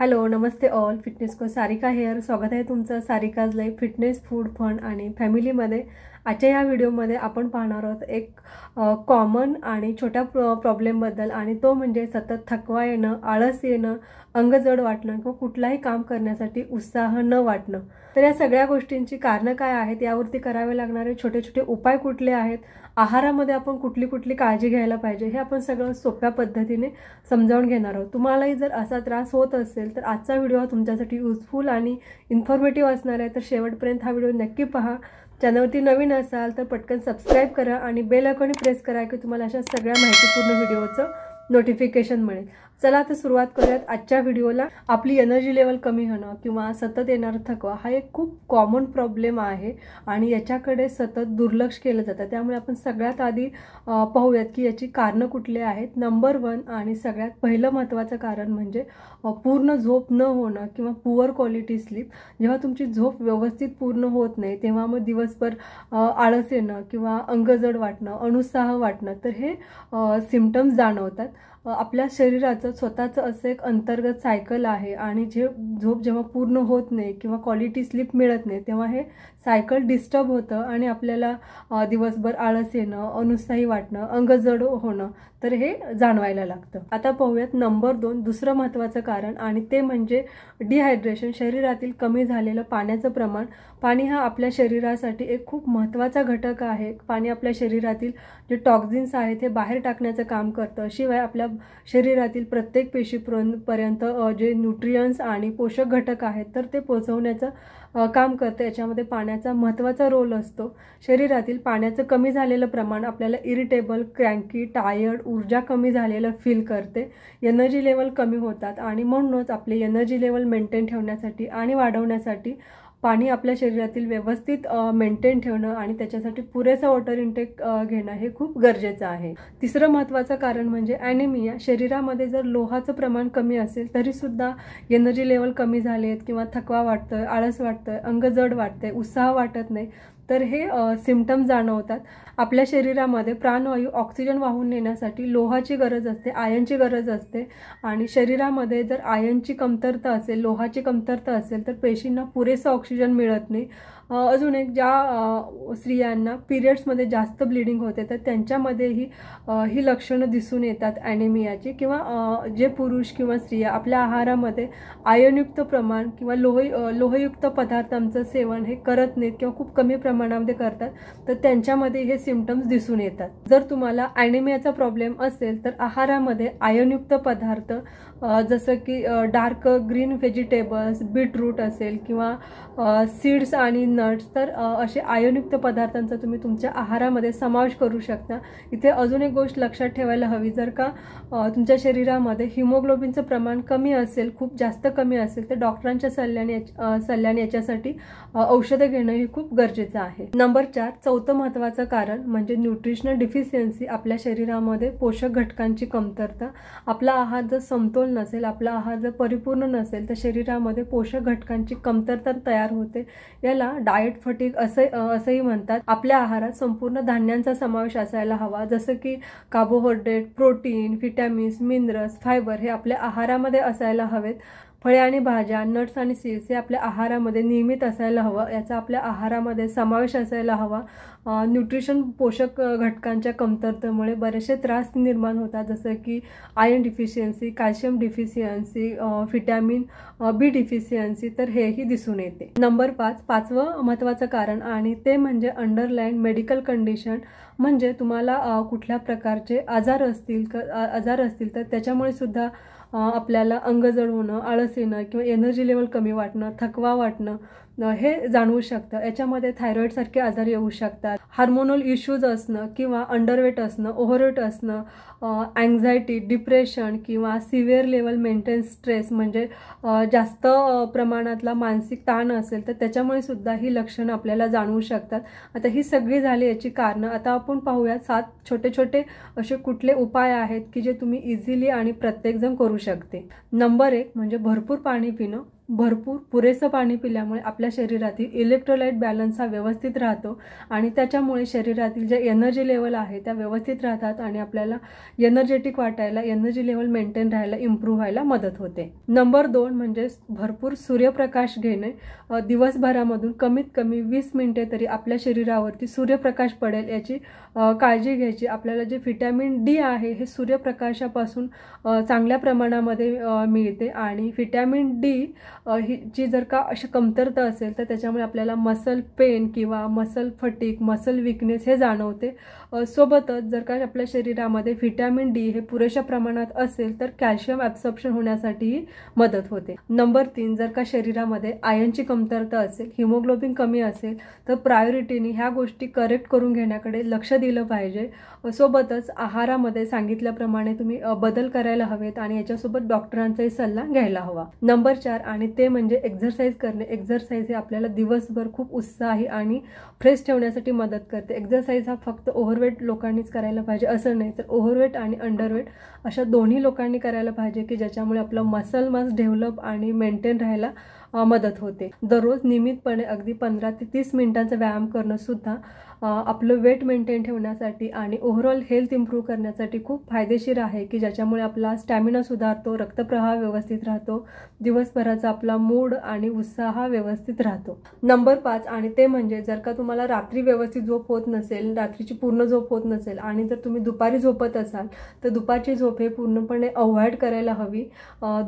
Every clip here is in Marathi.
हॅलो नमस्ते ऑल फिटनेस को सारिका हेअर स्वागत आहे तुमचं Sarika's life fitness food fun आणि फॅमिलीमध्ये। आजच्या या व्हिडिओमध्ये आपण पाहणार आहोत एक कॉमन आणि छोट्या प्रॉब्लेमबद्दल, आणि तो म्हणजे सतत थकवा येणं, आळस येणं, अंग जड वाटणं किंवा कुठलाही काम करण्यासाठी उत्साह न वाटणं। तर या सगळ्या गोष्टींची कारणं काय आहेत, यावरती करावे लागणारे छोटे छोटे उपाय कुठले आहेत, आहारामध्ये आपण कुठली कुठली काळजी घ्यायला पाहिजे, हे आपण सगळं सोप्या पद्धतीने समजावून घेणार आहोत। तुम्हालाही जर असा त्रास होत असेल तर आजचा व्हिडिओ तुमच्यासाठी युजफुल आणि इन्फॉर्मेटिव्ह असणार आहे, तर शेवटपर्यंत हा व्हिडिओ नक्की पहा। चॅनलवरती नवीन असाल तर पटकन सबस्क्राइब करा आणि बेल आयकॉन प्रेस करा की तुम्हाला अशा सगळ्या माहितीपूर्ण व्हिडिओचं नोटिफिकेशन मिळेल। चला तर सुरुवात करूयात आजच्या व्हिडिओला। आपली एनर्जी लेवल कमी होणं किंवा सतत येणारा थकवा हा एक खूप कॉमन प्रॉब्लेम आहे आणि याच्याकडे सतत दुर्लक्ष केलं जातं। त्यामुळे आपण सगळ्यात आधी पाहूयात की याची कारणं कुठली आहेत। नंबर 1 आणि सगळ्यात पहिलं महत्त्वाचं कारण म्हणजे पूर्ण झोप न होणं किंवा पुअर क्वालिटी स्लीप। जेव्हा तुमची झोप व्यवस्थित पूर्ण होत नाही तेव्हा मग दिवसभर आळस येणं किंवा अंग जड वाटणं, अनुत्साह वाटणं, तर हे सिम्पटम्स जाणवतात। आपल्या शरीराचं स्वतःचं असं एक अंतर्गत सायकल आहे आणि झोप जेव्हा पूर्ण होत नाही किंवा क्वालिटी स्लीप मिळत नाही तेव्हा हे सायकल डिस्टर्ब होतं आणि आपल्याला दिवसभर आळस येणं, अनुत्साही वाटणं, अंग जड होणं, तर हे जाणवायला लागतं। आता पाहूयात नंबर 2 दुसरं महत्त्वाचं कारण, आणि ते म्हणजे डिहायड्रेशन, शरीरातील कमी झालेलं पाण्याचं प्रमाण। पाणी हा आपल्या शरीरासाठी एक खूप महत्त्वाचा घटक आहे। पाणी आपल्या शरीरातील जे टॉक्झिन्स आहेत हे बाहेर टाकण्याचं काम करतं। शिवाय आपल्या शरीरातील प्रत्येक पेशीपर्यंत जे न्यूट्रियन्ट्स आणि पोषक घटक आहेत तर ते पोहोचवण्याचं काम करते। याच्यामध्ये पाण्याचा महत्त्वाचा रोल असतो। शरीरातील पाण्याचं कमी झालेलं प्रमाण आपल्याला इरिटेबल, क्रँकी, टायर्ड, ऊर्जा कमी झालेलं फील करते, एनर्जी लेवल कमी होतात, आणि म्हणूनच आपली एनर्जी लेवल मेंटेन ठेवण्यासाठी आणि वाढवण्यासाठी पाणी आपल्या शरीरातील व्यवस्थित मेंटेन ठेवणं आणि त्याच्यासाठी पुरेसा वॉटर इंटेक घेणं हे खूप गरजेचं आहे। तिसरं महत्त्वाचं कारण म्हणजे ॲनिमिया। शरीरामध्ये जर लोहाचं प्रमाण कमी असेल तरी सुद्धा एनर्जी लेवल कमी झालेत किंवा थकवा वाटतोय, आळस वाटतोय, अंग जड वाटतंय, उत्साह वाटत नाही, तर हे सिम्पटम्स जाणवतात। आपल्या शरीरामध्ये प्राणवायू, ऑक्सिजन वाहून नेण्यासाठी लोहाची गरज असते, आयनची गरज असते, आणि शरीरामध्ये जर आयनची कमतरता असेल, लोहाची कमतरता असेल तर पेशींना पुरेसा ऑक्सिजन मिळत नाही। अजून एक, ज्या स्त्रियांना पिरियड्समध्ये जास्त ब्लिडिंग होते तर त्यांच्यामध्येही ही लक्षणं दिसून येतात ॲनिमियाची। किंवा जे पुरुष किंवा स्त्रिया आपल्या आहारामध्ये आयनयुक्त प्रमाण किंवा लोहयुक्त पदार्थांचं सेवन हे करत नाहीत किंवा खूप कमी प्रमाणामध्ये करतात तर त्यांच्यामध्ये हे सिम्पटम्स दिसून येतात। जर तुम्हाला ॲनिमियाचा प्रॉब्लेम असेल तर आहारामध्ये आयनयुक्त पदार्थ जसं की डार्क ग्रीन व्हेजिटेबल्स, बीटरूट असेल किंवा सीड्स आणि नट्स, तर असे आयनयुक्त पदार्थांचा तुम्ही तुमच्या आहारामध्ये समावेश करू शकता। इथे अजून एक गोष्ट लक्षात ठेवायला हवी, जर का तुमच्या शरीरामध्ये हिमोग्लोबिनचं प्रमाण कमी असेल, खूप जास्त कमी असेल, तर डॉक्टरांच्या सल्ल्याने याच्यासाठी औषधं घेणं हे खूप गरजेचं आहे। नंबर 4 चौथं महत्त्वाचं कारण म्हणजे न्यूट्रिशनल डिफिशियन्सी। आपल्या शरीरामध्ये पोषक घटकांची कमतरता। आपला आहार जर समतोल नसेल, आपला आहार जर परिपूर्ण नसेल तर शरीरामध्ये पोषक घटकांची कमतरता तयार होते। याला डाएट फटीग असंही म्हणतात। आपल्या आहारात संपूर्ण धान्यांचा समावेश असायला हवा, जसं की carbohydrate, protein, vitamins, minerals, fibre हे आपल्या आहारामध्ये असायला हवेत। फळे आणि भाज्या, नट्स आणि सीड्स हे आपल्या आहारामध्ये नियमित असायला हवं, याचा आपल्या आहारामध्ये समावेश असायला हवा। न्यूट्रिशन पोषक घटकांच्या कमतरतेमुळे बरेचसे त्रास निर्माण होतात, जसं की iron deficiency, calcium deficiency, vitamin B deficiency, तर हेही दिसून येते। नंबर 5 पाचवं महत्त्वाचं कारण, आणि ते म्हणजे अंडरलाईन मेडिकल कंडिशन। म्हणजे तुम्हाला कुठल्या प्रकारचे आजार असतील तर त्याच्यामुळे सुद्धा आपल्याला अंग जड होणं, आळस येणं किंवा एनर्जी लेवल कमी वाटणं, थकवा वाटणं हे जाणवू शकतं। याच्यामध्ये थायरॉईडसारखे आजार येऊ शकतात, हार्मोनल इश्यूज असणं किंवा अंडरवेट असणं, ओव्हरवेट असणं, अँझायटी, डिप्रेशन किंवा सिव्हिअर लेवल मेंटेन स्ट्रेस, म्हणजे जास्त प्रमाणातला मानसिक ताण असेल तर त्याच्यामुळे सुद्धा ही लक्षणं आपल्याला जाणवू शकतात। आता ही सगळी झाली याची कारणं। आता आपण पाहूया 7 छोटे छोटे असे कुठले उपाय आहेत की जे तुम्ही इझिली आणि प्रत्येकजण करू शकते। नंबर 1 म्हणजे भरपूर पाणी पिणं। भरपूर पुरेसं पाणी पिल्यामुळे आपल्या शरीरातील इलेक्ट्रोलाइट बॅलन्स हा व्यवस्थित राहतो आणि त्याच्यामुळे शरीरातील जे एनर्जी लेवल आहे त्या व्यवस्थित राहतात आणि आपल्याला एनर्जेटिक वाटायला, एनर्जी लेवल मेंटेन राहायला, इम्प्रूव्ह व्हायला मदत होते. नंबर 2 म्हणजे भरपूर सूर्यप्रकाश घेणे. दिवसभरामधून कमीत कमी 20 मिनिटे तरी आपल्या शरीरावरती सूर्यप्रकाश पडेल याची काळजी घ्यायची. आपल्याला जे व्हिटॅमिन डी आहे हे सूर्यप्रकाशापासून चांगल्या प्रमाणामध्ये मिळते आणि व्हिटॅमिन डी ची जर का अशी कमतरता असेल तर त्याच्यामुळे आपल्याला मसल पेन किंवा मसल फटीग, मसल विकनेस हे जाणवते. सोबतच जर का आपल्या शरीरामध्ये व्हिटॅमिन डी हे पुरेशा प्रमाणात असेल तर कॅल्शियम ॲब्सॉर्प्शन होण्यासाठीही मदत होते. नंबर 3 जर का शरीरामध्ये आयर्नची कमतरता असेल, हिमोग्लोबिन कमी असेल तर प्रायोरिटीने ह्या गोष्टी करेक्ट करून घेण्याकडे लक्ष दिलं पाहिजे. सोबतच आहारामध्ये सांगितल्याप्रमाणे तुम्ही बदल करायला हवेत आणि याच्यासोबत डॉक्टरांचाही सल्ला घ्यायला हवा. नंबर 4 आणि ते म्हणजे एक्झरसाइज करणे. एक्झरसाइज हे आपल्याला दिवसभर खूप उत्साही आणि फ्रेश ठेवण्यासाठी मदत करते. एक्झरसाइज हा फक्त ओव्हरवेट लोकांनीच करायला पाहिजे असं नाही, तर ओव्हरवेट आणि अंडरवेट अशा दोन्ही लोकांनी करायला पाहिजे की ज्याच्यामुळे आपलं मसल मास डेव्हलप आणि मेंटेन राहायला मदत होते. दररोज नियमितपणे अगदी 15 ते 30 मिनिटांचा व्यायाम करणं सुद्धा आपलं वेट मेंटेन ठेवण्यासाठी आणि ओव्हरऑल हेल्थ इम्प्रूव्ह करण्यासाठी खूप फायदेशीर आहे की ज्याच्यामुळे आपला स्टॅमिना सुधारतो, रक्तप्रवाह व्यवस्थित राहतो, दिवसभराचा आपला मूड आणि उत्साह व्यवस्थित राहतो. नंबर 5 आणि ते म्हणजे जर का तुम्हाला रात्री व्यवस्थित झोप होत नसेल, रात्रीची पूर्ण झोप होत नसेल आणि जर तुम्ही दुपारी झोपत असाल तर दुपारची झोप हे पूर्णपणे अवॉइड करायला हवी.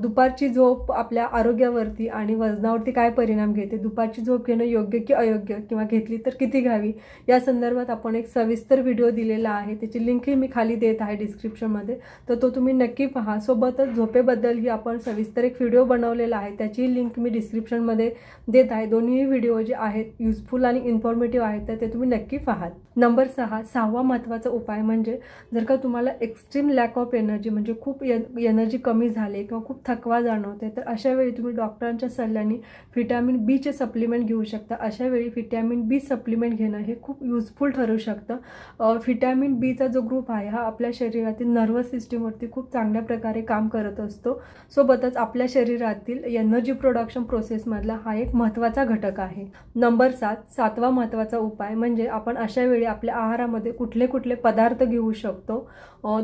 दुपारची झोप आपल्या आरोग्यावरती आणि वजनावरती काय परिणाम घेते, दुपारची झोप घेणं योग्य की अयोग्य किंवा घेतली तर किती घ्यावी या संदर्भात आपण एक सविस्तर व्हिडिओ दिलेला आहे. त्याची लिंकही मी खाली देत आहे डिस्क्रिप्शनमध्ये, तर तो तुम्ही नक्की पहा. सोबतच झोपेबद्दलही आपण सविस्तर एक व्हिडिओ बनवलेला आहे, त्याची लिंक मी डिस्क्रिप्शनमध्ये देत आहे. दोन्ही व्हिडिओ जे आहेत युजफुल आणि इन्फॉर्मेटिव्ह आहेत तर ते तुम्ही नक्की पाहा. नंबर 6 महत्त्वाचा उपाय म्हणजे जर का तुम्हाला एक्स्ट्रीम लॅक ऑफ एनर्जी म्हणजे खूप एनर्जी कमी झाली किंवा खूप थकवा जाणवते तर अशा वेळी तुम्ही डॉक्टरांच्या सल्ल्याने व्हिटॅमिन बीचे सप्लिमेंट घेऊ शकता. अशा वेळी व्हिटॅमिन बी सप्लिमेंट घेणं हे खूप युजफुल ठरू शकतं. व्हिटॅमिन बीचा जो ग्रुप आहे हा आपल्या शरीरातील नर्वस सिस्टीमवरती खूप चांगल्या प्रकारे काम करत असतो. सोबतच आपल्या शरीरातील एनर्जी प्रोडक्शन प्रोसेसमधला हा एक महत्त्वाचा घटक आहे. नंबर 7 महत्त्वाचा उपाय म्हणजे आपण अशा वेळी आपल्या आहारामध्ये कुठले कुठले पदार्थ घेऊ शकतो.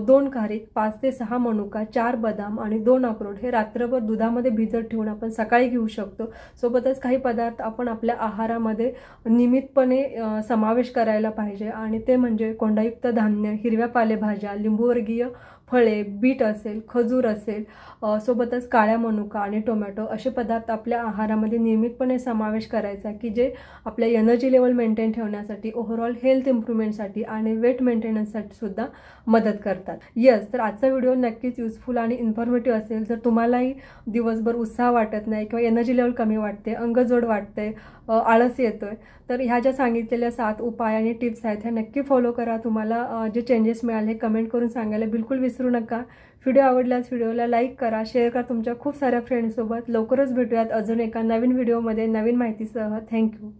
2 खारीक, 5 ते 6 मनुका, 4 बदाम आणि 2 अक्रोड हे रात्रभर दुधामध्ये भिजत ठेवून आपण सकाळी घेऊ शकतो. सोबतच काही पदार्थ आपण आपल्या आहारामध्ये नियमितपणे समावेश करायला पाहिजे आणि ते म्हणजे कोंडायुक्त धान्य, हिरव्या पालेभाज्या, लिंबूवर्गीय फळे, बीट असेल, खजूर असेल, सोबतच काळ्या मनुका आणि टोमॅटो असे पदार्थ आपल्या आहारामध्ये नियमितपणे समावेश करायचा की जे आपल्या एनर्जी लेवल मेंटेन ठेवण्यासाठी, ओव्हरऑल हेल्थ इम्प्रूव्हमेंटसाठी आणि वेट मेंटेनन्ससाठी सुद्धा मदत करतात. तर आजचा व्हिडिओ नक्कीच युजफुल आणि इन्फॉर्मेटिव्ह असेल. जर तुम्हालाही दिवसभर उत्साह वाटत नाही किंवा एनर्जी लेवल कमी वाटते, अंगजोड वाटते, आळस येतोय तर ह्या ज्या सांगितलेल्या 7 उपाय आणि टिप्स आहेत ह्या नक्की फॉलो करा. तुम्हाला जे चेंजेस मिळाले कमेंट करून सांगायला बिलकुल विसरू नका. व्हिडिओ आवडल्यास व्हिडिओला लाईक करा, शेअर करा तुमच्या खूप साऱ्या फ्रेंड्ससोबत. लवकरच भेटूयात अजून एका नवीन व्हिडिओमध्ये नवीन माहितीसह. थँक्यू.